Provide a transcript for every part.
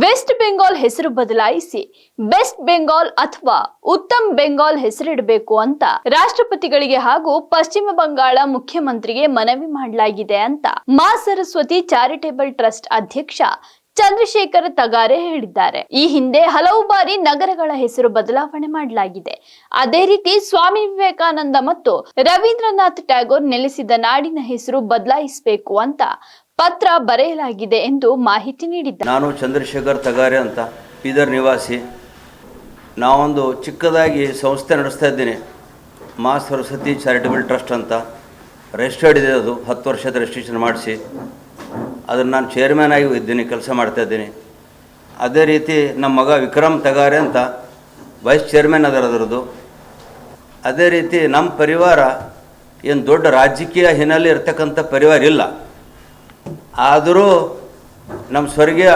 West Bengal ಹೆಸರು ಬದಲಾಯಿಸಿ best Bengal ಅಥವಾ ಉತ್ತಮ್ ಬೆಂಗಾಲ್ ಹೆಸರಿಡಬೇಕು ಅಂತ ರಾಷ್ಟ್ರಪತಿಗಳಿಗೆ ಹಾಗೂ ಪಶ್ಚಿಮ ಬಂಗಾಳ ಮುಖ್ಯಮಂತ್ರಿಗೆ ಮನವಿ ಮಾಡಲಾಗಿದೆ ಅಂತ ಮಾ ಸರಸ್ವತಿ ಚಾರಿಟೇಬಲ್ ಟ್ರಸ್ಟ್ ಅಧ್ಯಕ್ಷ ಚಂದ್ರಶೇಖರ್ ತಗಾರೆ ಹೇಳಿದ್ದಾರೆ. ಈ ಹಿಂದೆ ಹಲವು ಬಾರಿ ನಗರಗಳ ಹೆಸರು ಬದಲಾವಣೆ ಮಾಡಲಾಗಿದೆ. ಅದೇ ರೀತಿ ಸ್ವಾಮಿ ವಿವೇಕಾನಂದ ಮತ್ತು ರವೀಂದ್ರನಾಥ್ ಟ್ಯಾಗೋರ್ ನೆಲೆಸಿದ ನಾಡಿನ ಹೆಸರು ಬದಲಾಯಿಸಬೇಕು ಅಂತ ಪತ್ರ ಬರೆಯಲಾಗಿದೆ ಎಂದು ಮಾಹಿತಿ ನೀಡಿದ್ದಾರೆ. ನಾನು ಚಂದ್ರಶೇಖರ್ ತಗಾರೆ ಅಂತ ಬೀದರ್ ನಿವಾಸಿ. ನಾವೊಂದು ಚಿಕ್ಕದಾಗಿ ಸಂಸ್ಥೆ ನಡೆಸ್ತಾ ಇದ್ದೀನಿ, ಮಾ ಸರಸ್ವತಿ ಚಾರಿಟೇಬಲ್ ಟ್ರಸ್ಟ್ ಅಂತ. ರಿಜಿಸ್ಟರ್ಡ್ ಇದೆ, ಅದು 10 ವರ್ಷದ ರಿಜಿಸ್ಟ್ರೇಷನ್ ಮಾಡಿಸಿ ಅದನ್ನು ನಾನು ಚೇರ್ಮನ್ ಆಗಿ ಇದ್ದೀನಿ, ಕೆಲಸ ಮಾಡ್ತಾಯಿದ್ದೀನಿ. ಅದೇ ರೀತಿ ನಮ್ಮ ಮಗ ವಿಕ್ರಮ್ ತಗಾರೆ ಅಂತ ವೈಸ್ ಚೇರ್ಮನ್ ಅದರದ್ದು. ಅದೇ ರೀತಿ ನಮ್ಮ ಪರಿವಾರ ಏನು ದೊಡ್ಡ ರಾಜಕೀಯ ಹಿನ್ನೆಲೆ ಇರ್ತಕ್ಕಂಥ ಪರಿವಾರ ಇಲ್ಲ. ಆದರೂ ನಮ್ಮ ಸ್ವರ್ಗೀಯ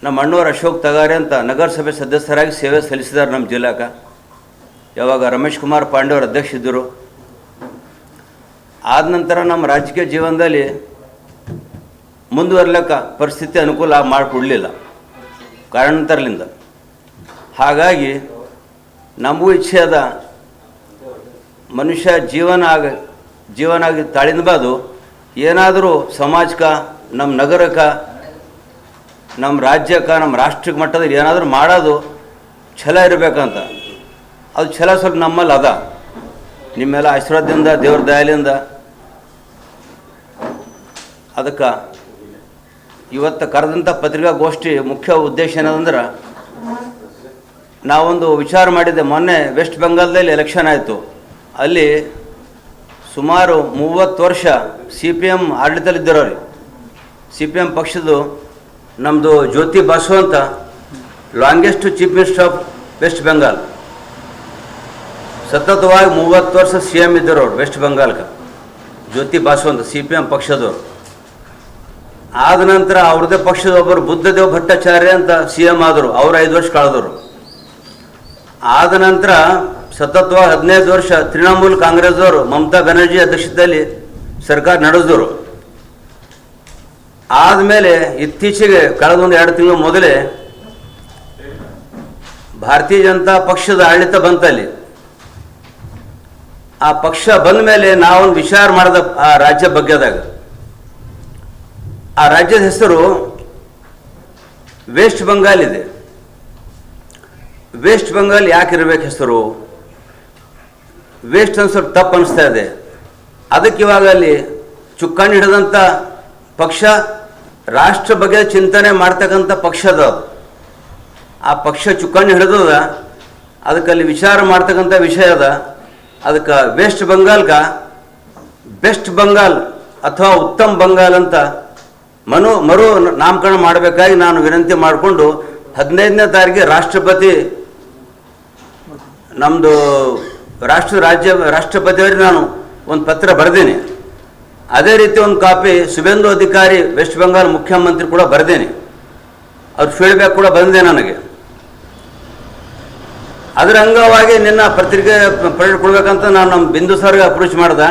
ನಮ್ಮ ಅಣ್ಣವ್ರು ಅಶೋಕ್ ತಗಾರೆ ಅಂತ ನಗರಸಭೆ ಸದಸ್ಯರಾಗಿ ಸೇವೆ ಸಲ್ಲಿಸಿದ್ದಾರೆ ನಮ್ಮ ಜಿಲ್ಲಾಕ್ಕೆ. ಯಾವಾಗ ರಮೇಶ್ ಕುಮಾರ್ ಪಾಂಡೆಯವರು ಅಧ್ಯಕ್ಷ ಇದ್ದರು. ಆದ ನಂತರ ನಮ್ಮ ರಾಜಕೀಯ ಜೀವನದಲ್ಲಿ ಮುಂದುವರ್ಲಿಕ್ಕೆ ಪರಿಸ್ಥಿತಿ ಅನುಕೂಲ ಮಾಡಿಕೊಡಲಿಲ್ಲ ಕಾರಣಾಂತರದಿಂದ. ಹಾಗಾಗಿ ನಮಗೂ ಇಚ್ಛೆ ಅದ, ಮನುಷ್ಯ ಜೀವನ ಆಗಿ ತಾಳಿನಬಾದು ಏನಾದರೂ ಸಮಾಜಕ್ಕೆ, ನಮ್ಮ ನಗರಕ್ಕೆ, ನಮ್ಮ ರಾಜ್ಯಕ್ಕೆ, ನಮ್ಮ ರಾಷ್ಟ್ರ ಮಟ್ಟದಲ್ಲಿ ಏನಾದರೂ ಮಾಡೋದು ಛಲ ಇರಬೇಕಂತ. ಅದು ಛಲ ಸ್ವಲ್ಪ ನಮ್ಮಲ್ಲಿ ಅದ. ನಿಮ್ಮೆಲ್ಲ ಆಶೀರ್ವಾದದಿಂದ, ದೇವ್ರ ದಯಲಿಂದ ಅದಕ್ಕೆ ಇವತ್ತು ಕರೆದಂಥ ಪತ್ರಿಕಾಗೋಷ್ಠಿ ಮುಖ್ಯ ಉದ್ದೇಶ ಏನದಂದ್ರೆ, ನಾವೊಂದು ವಿಚಾರ ಮಾಡಿದ್ದೆ. ಮೊನ್ನೆ ವೆಸ್ಟ್ ಬೆಂಗಾಲ್ದಲ್ಲಿ ಎಲೆಕ್ಷನ್ ಆಯಿತು. ಅಲ್ಲಿ ಸುಮಾರು 30 ವರ್ಷ CPM ಆಡಳಿತದಲ್ಲಿದ್ದರವ್ರಿ. CPM ಪಕ್ಷದ್ದು ನಮ್ಮದು ಜ್ಯೋತಿ ಬಾಸು ಅಂತ longest chief minister of West Bengal. ಸತತವಾಗಿ 30 ವರ್ಷ CM ಇದ್ದರು ಅವ್ರು ವೆಸ್ಟ್ ಬೆಂಗಾಲ್ಗೆ. ಜ್ಯೋತಿ ಬಾಸು ಅಂತ CPM ಪಕ್ಷದವರು. ಆದ ನಂತರ ಅವ್ರದ್ದೇ ಪಕ್ಷದ ಒಬ್ಬರು ಬುದ್ಧದೇವ್ ಭಟ್ಟಾಚಾರ್ಯ ಅಂತ CM ಆದರು. ಅವರು 5 ವರ್ಷ ಕಳೆದವರು. ಆದ ನಂತರ ಸತತವಾಗಿ 15 ವರ್ಷ ತೃಣಮೂಲ ಕಾಂಗ್ರೆಸ್ದವರು ಮಮತಾ ಬ್ಯಾನರ್ಜಿ ಅಧ್ಯಕ್ಷತೆಯಲ್ಲಿ ಸರ್ಕಾರ ನಡೆಸಿದರು. ಆದಮೇಲೆ ಇತ್ತೀಚೆಗೆ ಕಳೆದ 1-2 ತಿಂಗಳ ಮೊದಲೇ ಭಾರತೀಯ ಜನತಾ ಪಕ್ಷದ ಆಡಳಿತ ಬಂತಲ್ಲಿ. ಆ ಪಕ್ಷ ಬಂದ ಮೇಲೆ ನಾವೊಂದು ವಿಚಾರ ಮಾಡಿದ ಆ ರಾಜ್ಯ ಬಗ್ಗೆದಾಗ. ಆ ರಾಜ್ಯದ ಹೆಸರು ವೆಸ್ಟ್ ಬೆಂಗಾಲ್ ಇದೆ. ವೆಸ್ಟ್ ಬೆಂಗಾಲ್ ಯಾಕೆ ಇರಬೇಕು ಹೆಸರು? ವೆಸ್ಟ್ ಅಂತ ಸ್ವಲ್ಪ ತಪ್ಪು ಅನಿಸ್ತಾ ಇದೆ. ಅದಕ್ಕೆ ಇವಾಗ ಅಲ್ಲಿ ಚುಕ್ಕಾಣಿ ಹಿಡಿದಂಥ ಪಕ್ಷ, ರಾಷ್ಟ್ರ ಬಗ್ಗೆ ಚಿಂತನೆ ಮಾಡ್ತಕ್ಕಂಥ ಪಕ್ಷದ ಆ ಪಕ್ಷ ಚುಕ್ಕಾಣಿ ಹಿಡಿದದ. ಅದಕ್ಕೆ ಅಲ್ಲಿ ವಿಚಾರ ಮಾಡ್ತಕ್ಕಂಥ ವಿಷಯ ಅದ. ಅದಕ್ಕೆ ವೆಸ್ಟ್ ಬೆಂಗಾಲ್ಗೆ ಬೆಸ್ಟ್ ಬೆಂಗಾಲ್ ಅಥವಾ ಉತ್ತಮ್ ಬೆಂಗಾಲ್ ಅಂತ ಮರು ನಾಮಕರಣ ಮಾಡಬೇಕಾಗಿ ನಾನು ವಿನಂತಿ ಮಾಡಿಕೊಂಡು 15ನೇ ತಾರೀಕಿಗೆ ರಾಷ್ಟ್ರಪತಿ ನಮ್ಮದು ರಾಷ್ಟ್ರಪತಿಯವರಿಗೆ ನಾನು ಒಂದು ಪತ್ರ ಬರೆದೇನೆ. ಅದೇ ರೀತಿ ಒಂದು ಕಾಪಿ ಸುಬೇಂದು ಅಧಿಕಾರಿ ವೆಸ್ಟ್ ಬೆಂಗಾಲ್ ಮುಖ್ಯಮಂತ್ರಿ ಕೂಡ ಬರೆದೇನೆ. ಅವ್ರ ಫೀಡ್ಬ್ಯಾಕ್ ಕೂಡ ಬಂದಿದೆ ನನಗೆ. ಅದರ ಅಂಗವಾಗಿ ನಿನ್ನ ಪತ್ರಿಕೆ ಕೊಡಬೇಕಂತ ನಾನು ನಮ್ಮ ಬಿಂದು ಸರ್ಗೆ ಅಪ್ರೋಚ್ ಮಾಡ್ದೆ.